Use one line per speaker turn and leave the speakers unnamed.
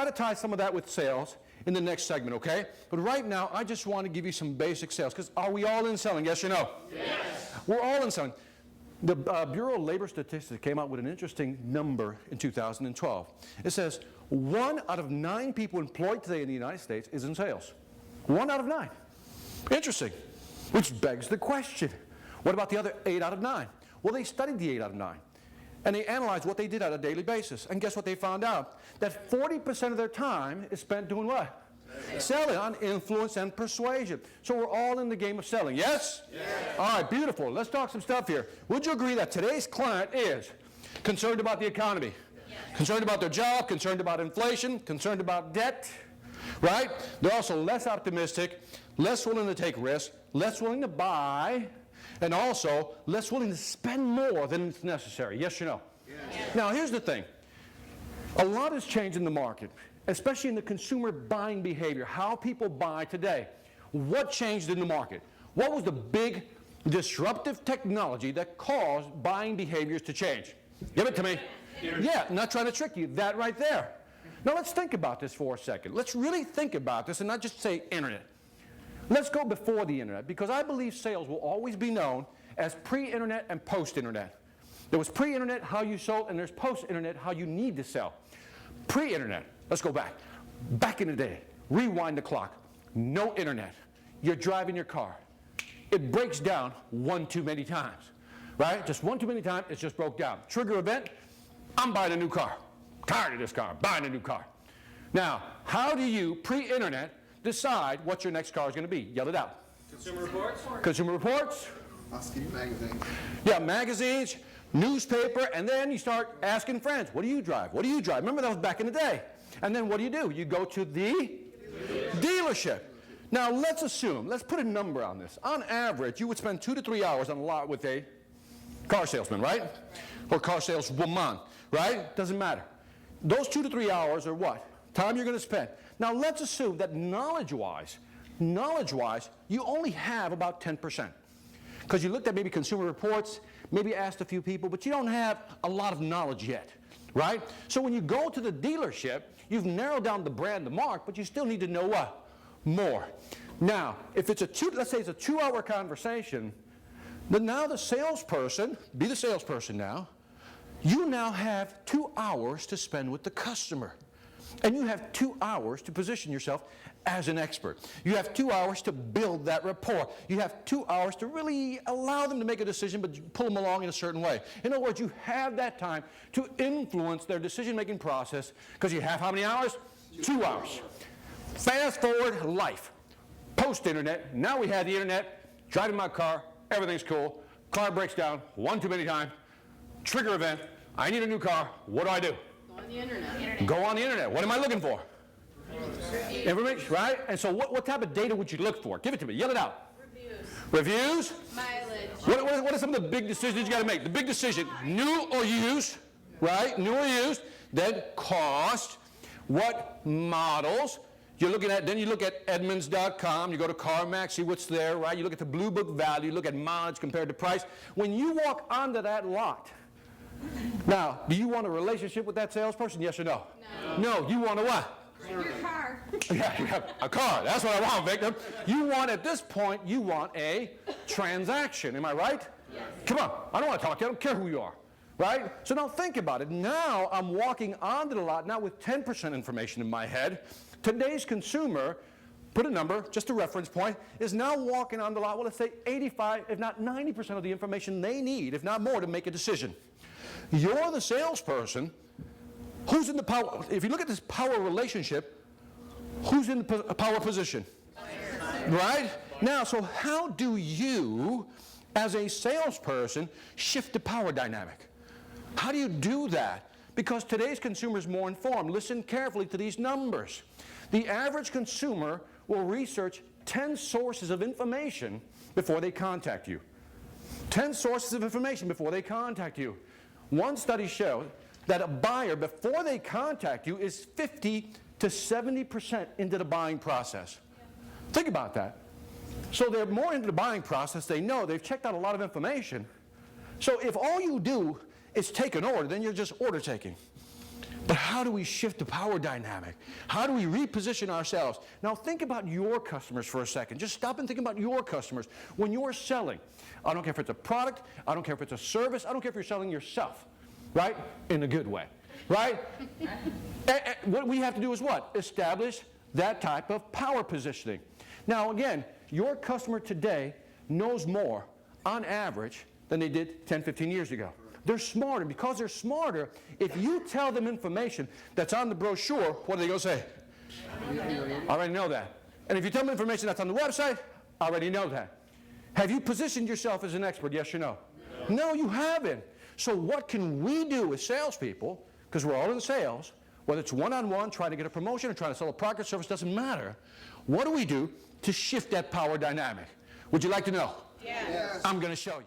to tie some of that with sales in the next segment, okay? But right now, I just want to give you some basic sales, because are we all in selling, yes or no?
Yes.
We're all in selling. The Bureau of Labor Statistics came out with an interesting number in 2012. It says 1 out of 9 people employed today in the United States is in sales. 1 out of 9. Interesting. Which begs the question, what about the other 8 out of 9? Well, they studied the 8 out of 9. And they analyzed what they did on a daily basis. And guess what they found out? That 40% of their time is spent doing what? Selling, on influence and persuasion. So we're all in the game of selling, yes? Yes. All right, beautiful. Let's talk some stuff here. Would you agree that today's client is concerned about the economy? Yes. Concerned about their job, concerned about inflation, concerned about debt, right? They're also less optimistic, less willing to take risks, less willing to buy, and also less willing to spend more than is necessary. Yes or no? Yes. Now, here's the thing. A lot has changed in the market, especially in the consumer buying behavior, how people buy today. What changed in the market? What was the big disruptive technology that caused buying behaviors to change? Give it to me. Yeah, not trying to trick you. That right there. Now let's think about this for a second. Let's really think about this and not just say internet. Let's go before the internet, because I believe sales will always be known as pre-internet and post-internet. There was pre-internet, how you sold, and there's post-internet, how you need to sell. Pre-internet, let's go back. Back in the day, rewind the clock, no internet. You're driving your car. It breaks down one too many times, right? Just one too many times, it just broke down. Trigger event, I'm buying a new car. Tired of this car, buying a new car. Now, how do you, pre-internet, decide what your next car is going to be? Yell it out.
Consumer Reports.
Consumer Reports.
Asking magazines.
Yeah, magazines, newspaper, and then you start asking friends, what do you drive? What do you drive? Remember, that was back in the day. And then what do? You go to the dealership. Now, let's assume, let's put a number on this. On average, you would spend 2 to 3 hours on a lot with a car salesman, right? Or car saleswoman, right? Doesn't matter. Those 2 to 3 hours are what? Time you're going to spend. Now, let's assume that knowledge-wise, you only have about 10%. Because you looked at maybe Consumer Reports, maybe asked a few people, but you don't have a lot of knowledge yet, right? So when you go to the dealership, you've narrowed down the brand, the mark, but you still need to know what? More. Now, if it's let's say it's a 2-hour conversation, then now the salesperson, be the salesperson now, you now have 2 hours to spend with the customer. And you have 2 hours to position yourself as an expert. You have 2 hours to build that rapport. You have 2 hours to really allow them to make a decision, but pull them along in a certain way. In other words, you have that time to influence their decision-making process, because you have how many hours? 2 hours. Fast forward life. Post-internet, now we have the internet, driving my car, everything's cool, car breaks down one too many times, trigger event, I need a new car, what do?
Go on the internet.
Go on the internet. What am I looking for? Information, right? And so what type of data would you look for? Give it to me. Yell it out. Reviews?
Mileage.
What are some of the big decisions you got to make? The big decision, new or used, right? New or used. Then cost. What models? You're looking at, then you look at Edmunds.com, you go to CarMax, see what's there, right? You look at the Blue Book value, you look at mileage compared to price. When you walk onto that lot, now, do you want a relationship with that salesperson, yes or no? No. No, you want a what?
Your car.
Yeah, a car. That's what I want, Victor. You want, at this point, you want a transaction. Am I right?
Yes.
Come on. I don't want to talk to you. I don't care who you are. Right? So now think about it. Now I'm walking onto the lot, now with 10% information in my head. Today's consumer, put a number, just a reference point, is now walking on the lot, well, let's say 85, if not 90% of the information they need, if not more, to make a decision. You're the salesperson. Who's in the power? If you look at this power relationship, who's in the power position? Right? Now, so how do you, as a salesperson, shift the power dynamic? How do you do that? Because today's consumer is more informed. Listen carefully to these numbers. The average consumer will research 10 sources of information before they contact you. 10 sources of information before they contact you. One study showed that a buyer, before they contact you, is 50 to 70% into the buying process. Think about that. So they're more into the buying process. They know they've checked out a lot of information. So if all you do is take an order, then you're just order taking. But how do we shift the power dynamic? How do we reposition ourselves? Now think about your customers for a second. Just stop and think about your customers. When you're selling, I don't care if it's a product, I don't care if it's a service, I don't care if you're selling yourself, right? In a good way, right? What we have to do is what? Establish that type of power positioning. Now again, your customer today knows more on average than they did 10, 15 years ago. They're smarter. Because they're smarter, if you tell them information that's on the brochure, what are they going to say? I already know that. And if you tell them information that's on the website, I already know that. Have you positioned yourself as an expert, yes or no? No, you haven't. So what can we do as salespeople, because we're all in sales, whether it's one-on-one, trying to get a promotion, or trying to sell a product or service, doesn't matter. What do we do to shift that power dynamic? Would you like to know?
Yes.
I'm going to show you.